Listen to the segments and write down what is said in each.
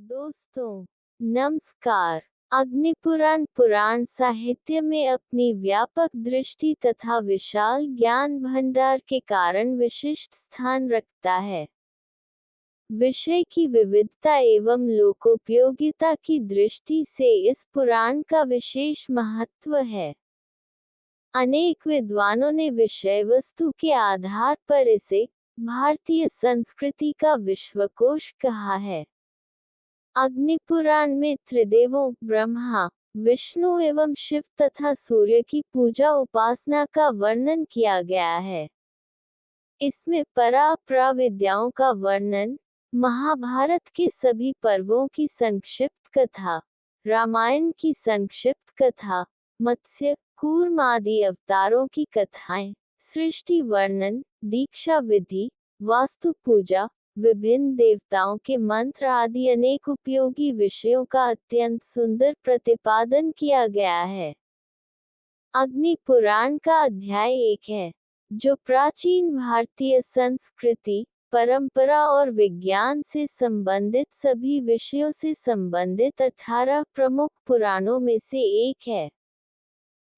दोस्तों, नमस्कार। अग्निपुराण पुराण साहित्य में अपनी व्यापक दृष्टि तथा विशाल ज्ञान भंडार के कारण विशिष्ट स्थान रखता है। विषय की विविधता एवं लोकोपयोगिता की दृष्टि से इस पुराण का विशेष महत्व है। अनेक विद्वानों ने विषय वस्तु के आधार पर इसे भारतीय संस्कृति का विश्वकोश कहा है। अग्निपुराण में त्रिदेवों ब्रह्मा, विष्णु एवं शिव तथा सूर्य की पूजा उपासना का वर्णन किया गया है। इसमें परापरा विद्याओं का वर्णन, महाभारत के सभी पर्वों की संक्षिप्त कथा, रामायण की संक्षिप्त कथा, मत्स्य कूर्म आदि अवतारों की कथाएं, सृष्टि वर्णन, दीक्षा विधि, वास्तु पूजा, विभिन्न देवताओं के मंत्र आदि अनेक उपयोगी विषयों का अत्यंत सुंदर प्रतिपादन किया गया है। अग्नि पुराण का अध्याय 1 है, जो प्राचीन भारतीय संस्कृति, परंपरा और विज्ञान से संबंधित सभी विषयों से संबंधित 18 प्रमुख पुराणों में से एक है।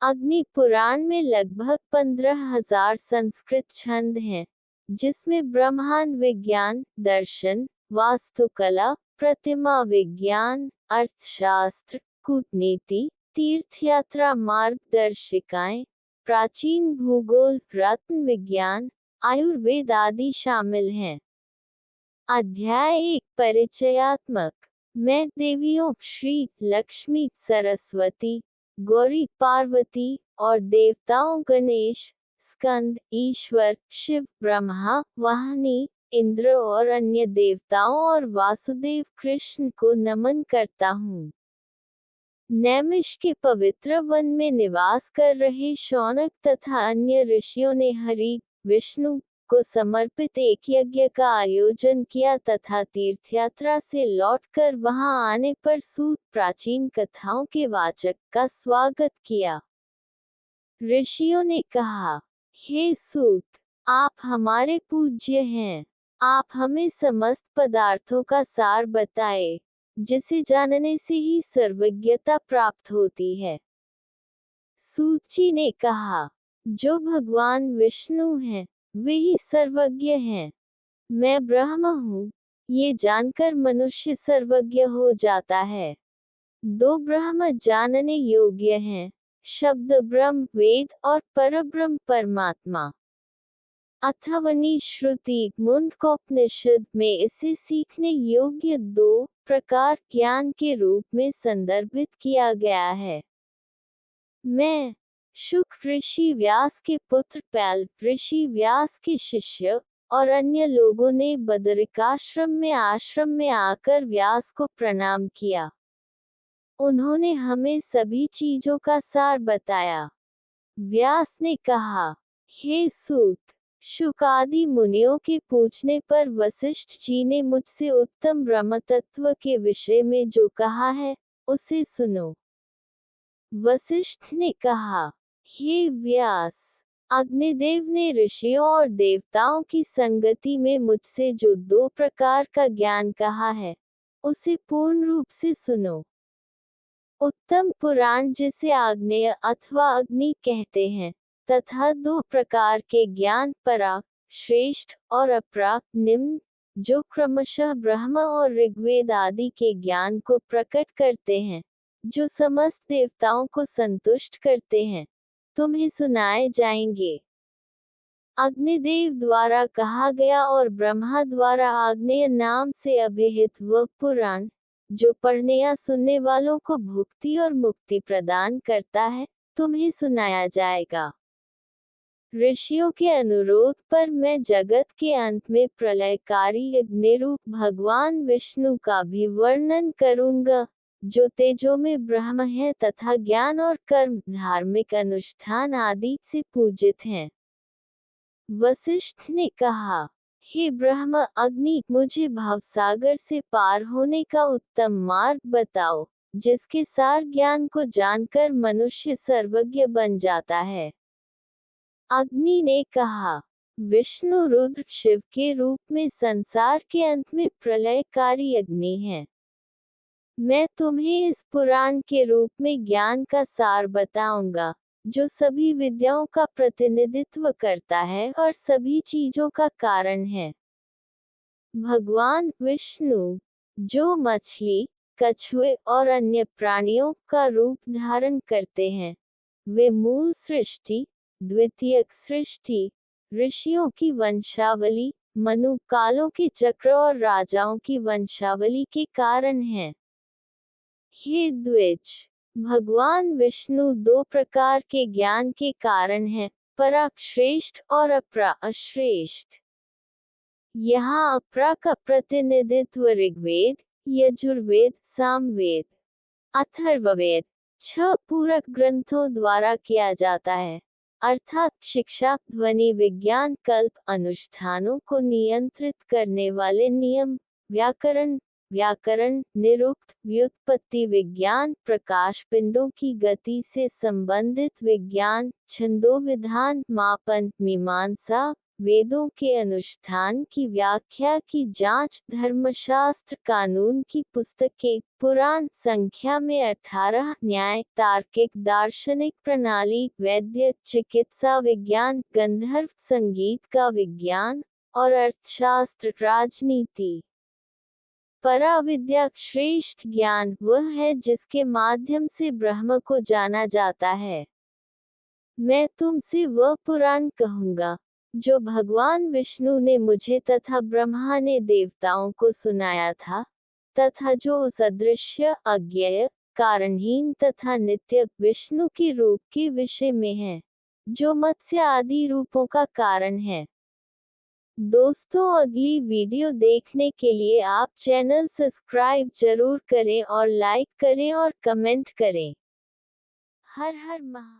अग्नि पुराण में लगभग 15,000 संस्कृत छंद हैं, जिसमें ब्रह्मांड विज्ञान, दर्शन, वास्तुकला, प्रतिमा विज्ञान, अर्थशास्त्र, कूटनीति, तीर्थयात्रा मार्गदर्शिकाएं, प्राचीन भूगोल, रत्न विज्ञान, आयुर्वेद आदि शामिल हैं। अध्याय 1 परिचयात्मक। मैं देवियों श्री लक्ष्मी, सरस्वती, गौरी, पार्वती और देवताओं गणेश, स्कंद, ईश्वर, शिव, ब्रह्मा, वाहिनी, इंद्र और अन्य देवताओं और वासुदेव कृष्ण को नमन करता हूँ। नैमिष के पवित्र वन में निवास कर रहे शौनक तथा अन्य ऋषियों ने हरि, विष्णु को समर्पित एक यज्ञ का आयोजन किया तथा तीर्थयात्रा से लौटकर वहां आने पर सूत प्राचीन कथाओं के वाचक का स्वागत किया। ऋषियों ने कहा, हे सूत, आप हमारे पूज्य हैं। आप हमें समस्त पदार्थों का सार बताए, जिसे जानने से ही सर्वज्ञता प्राप्त होती है। सूत जी ने कहा, जो भगवान विष्णु हैं, वे ही सर्वज्ञ हैं। मैं ब्रह्म हूँ, ये जानकर मनुष्य सर्वज्ञ हो जाता है। दो ब्रह्म जानने योग्य हैं, शब्द ब्रह्म वेद और परब्रह्म परमात्मा। अथर्वणी श्रुति मुंडकोपनिषद में इसे सीखने योग्य दो प्रकार ज्ञान के रूप में संदर्भित किया गया है। मैं शुक ऋषि व्यास के पुत्र पैल ऋषि व्यास के शिष्य और अन्य लोगों ने बदरिकाश्रम में आश्रम में आकर व्यास को प्रणाम किया। उन्होंने हमें सभी चीजों का सार बताया। व्यास ने कहा, हे सूत, शुक आदि मुनियों के पूछने पर वशिष्ठ जी ने मुझसे उत्तम ब्रह्म तत्व के विषय में जो कहा है, उसे सुनो। वशिष्ठ ने कहा, हे व्यास, अग्निदेव ने ऋषियों और देवताओं की संगति में मुझसे जो दो प्रकार का ज्ञान कहा है, उसे पूर्ण रूप से सुनो। उत्तम पुराण जिसे आग्नेय अथवा अग्नि कहते हैं, तथा दो प्रकार के ज्ञान परा श्रेष्ठ और अपरा निम्न, जो क्रमशः ब्रह्म और ऋग्वेद आदि के ज्ञान को प्रकट करते हैं, जो समस्त देवताओं को संतुष्ट करते हैं, तुम्हें सुनाए जाएंगे। अग्निदेव द्वारा कहा गया और ब्रह्मा द्वारा आग्नेय नाम से अभिहित वह पुराण, जो पढ़ने या सुनने वालों को भुक्ति और मुक्ति प्रदान करता है, तुम्हें सुनाया जाएगा। ऋषियों के अनुरोध पर मैं जगत के अंत में प्रलयकारी अग्निरूप भगवान विष्णु का भी वर्णन करूंगा, जो तेजो में ब्रह्म है तथा ज्ञान और कर्म धार्मिक अनुष्ठान आदि से पूजित हैं। वशिष्ठ ने कहा, हे ब्रह्म अग्नि, मुझे भवसागर से पार होने का उत्तम मार्ग बताओ, जिसके सार ज्ञान को जानकर मनुष्य सर्वज्ञ बन जाता है। अग्नि ने कहा, विष्णु रुद्र शिव के रूप में संसार के अंत में प्रलयकारी अग्नि है। मैं तुम्हें इस पुराण के रूप में ज्ञान का सार बताऊंगा, जो सभी विद्याओं का प्रतिनिधित्व करता है और सभी चीजों का कारण है। भगवान विष्णु, जो मछली, कछुए और अन्य प्राणियों का रूप धारण करते हैं, वे मूल सृष्टि, द्वितीयक सृष्टि, ऋषियों की वंशावली, मनु कालों के चक्र और राजाओं की वंशावली के कारण हैं। हे द्विज, भगवान विष्णु दो प्रकार के ज्ञान के कारण हैं, परा श्रेष्ठ और अपरा अश्रेष्ठ। यहाँ अपरा का प्रतिनिधित्व ऋग्वेद, यजुर्वेद, सामवेद, अथर्ववेद, 6 पूरक ग्रंथों द्वारा किया जाता है, अर्थात शिक्षा, ध्वनि विज्ञान, कल्प, अनुष्ठानों को नियंत्रित करने वाले नियम, व्याकरण, निरुक्त, व्युत्पत्ति विज्ञान, प्रकाश पिंडों की गति से संबंधित विज्ञान, छंदोविधान, मापन, मीमांसा, वेदों के अनुष्ठान की व्याख्या की जांच, धर्मशास्त्र, कानून की पुस्तकें, पुराण, संख्या में 18, न्याय, तार्किक, दार्शनिक प्रणाली, वैद्य, चिकित्सा विज्ञान, गंधर्व संगीत का विज्ञान और अर्थशास्त्र, राजनीति। पराविद्या श्रेष्ठ ज्ञान वह है जिसके माध्यम से ब्रह्म को जाना जाता है। मैं तुमसे वह पुराण कहूँगा जो भगवान विष्णु ने मुझे तथा ब्रह्मा ने देवताओं को सुनाया था, तथा जो उस अदृश्य, अज्ञेय, कारणहीन तथा नित्य विष्णु के रूप के विषय में है, जो मत्स्य आदि रूपों का कारण है। दोस्तों, अगली वीडियो देखने के लिए आप चैनल सब्सक्राइब जरूर करें और लाइक करें और कमेंट करें। हर हर महादेव।